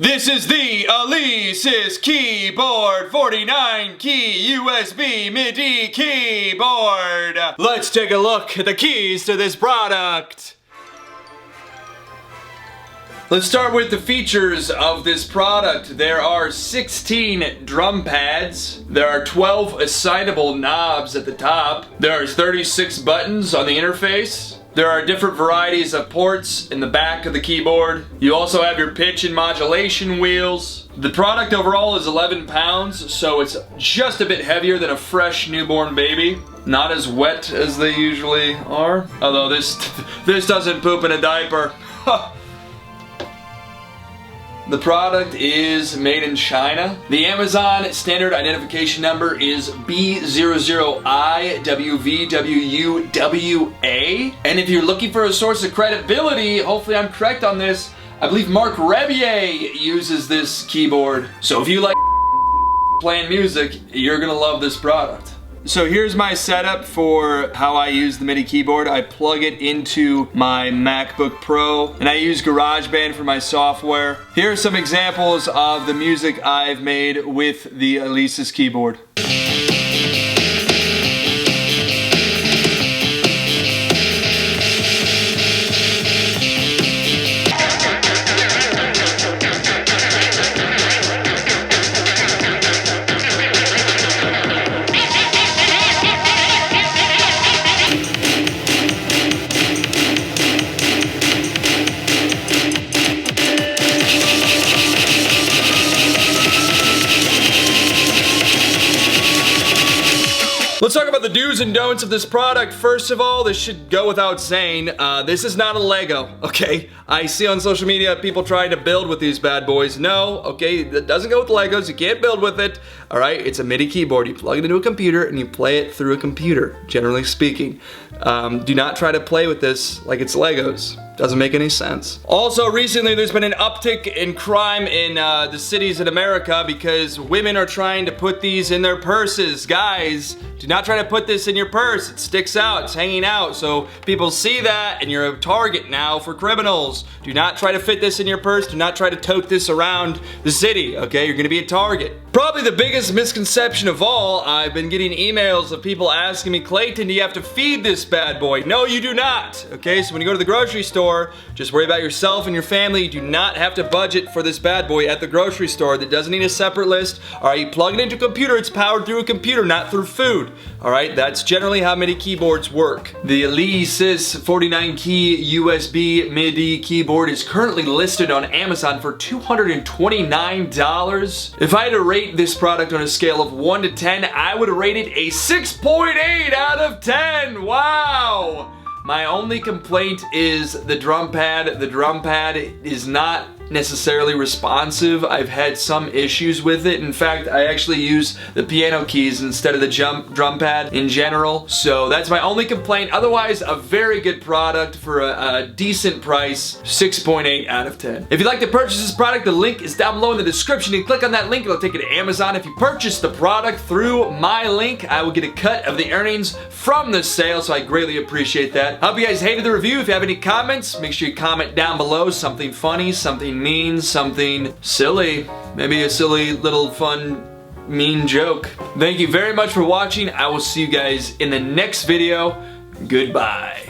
This is the Alesis Keyboard 49 key USB MIDI keyboard. Let's take a look at the keys to this product. Let's start with the features of this product. There are 16 drum pads. There are 12 assignable knobs at the top. There are 36 buttons on the interface. There are different varieties of ports in the back of the keyboard. You also have your pitch and modulation wheels. The product overall is 11 pounds, so it's just a bit heavier than a fresh newborn baby. Not as wet as they usually are. Although this doesn't poop in a diaper. The product is made in China. The Amazon standard identification number is B00IWVWUWA. And if you're looking for a source of credibility, hopefully I'm correct on this, I believe Mark Rebier uses this keyboard. So if you like playing music, you're gonna love this product. So here's my setup for how I use the MIDI keyboard. I plug it into my MacBook Pro and I use GarageBand for my software. Here are some examples of the music I've made with the Alesis keyboard. Let's talk about the do's and don'ts of this product. First of all, this should go without saying, this is not a Lego, okay? I see on social media people trying to build with these bad boys. No, okay, that doesn't go with Legos. You can't build with it, all right? It's a MIDI keyboard. You plug it into a computer and you play it through a computer, generally speaking. Do not try to play with this like it's Legos. Doesn't make any sense. Also, recently there's been an uptick in crime in the cities in America because women are trying to put these in their purses. Guys, do not try to put this in your purse. It sticks out, it's hanging out, so people see that and you're a target now for criminals. Do not try to fit this in your purse. Do not try to tote this around the city, okay? You're gonna be a target. Probably the biggest misconception of all, I've been getting emails of people asking me, Clayton, do you have to feed this bad boy? No, you do not, okay? So when you go to the grocery store, just worry about yourself and your family. You do not have to budget for this bad boy at the grocery store. That doesn't need a separate list. All right, you plug it into a computer, it's powered through a computer, not through food. All right, that's generally how MIDI keyboards work. The Alesis 49 key USB MIDI keyboard is currently listed on Amazon for $229. If I had to rate this product on a scale of 1 to 10, I would rate it a 6.8 out of 10. Wow! My only complaint is the drum pad. The drum pad is not necessarily responsive. I've had some issues with it. In fact, I actually use the piano keys instead of the drum pad in general. So that's my only complaint. Otherwise, a very good product for a decent price. 6.8 out of 10. If you'd like to purchase this product, the link is down below in the description. You click on that link, it'll take you to Amazon. If you purchase the product through my link, I will get a cut of the earnings from the sale, so I greatly appreciate that. I hope you guys hated the review. If you have any comments, make sure you comment down below. Something funny, something mean, something silly, maybe a silly little fun mean joke. Thank you very much for watching. I will see you guys in the next video. Goodbye.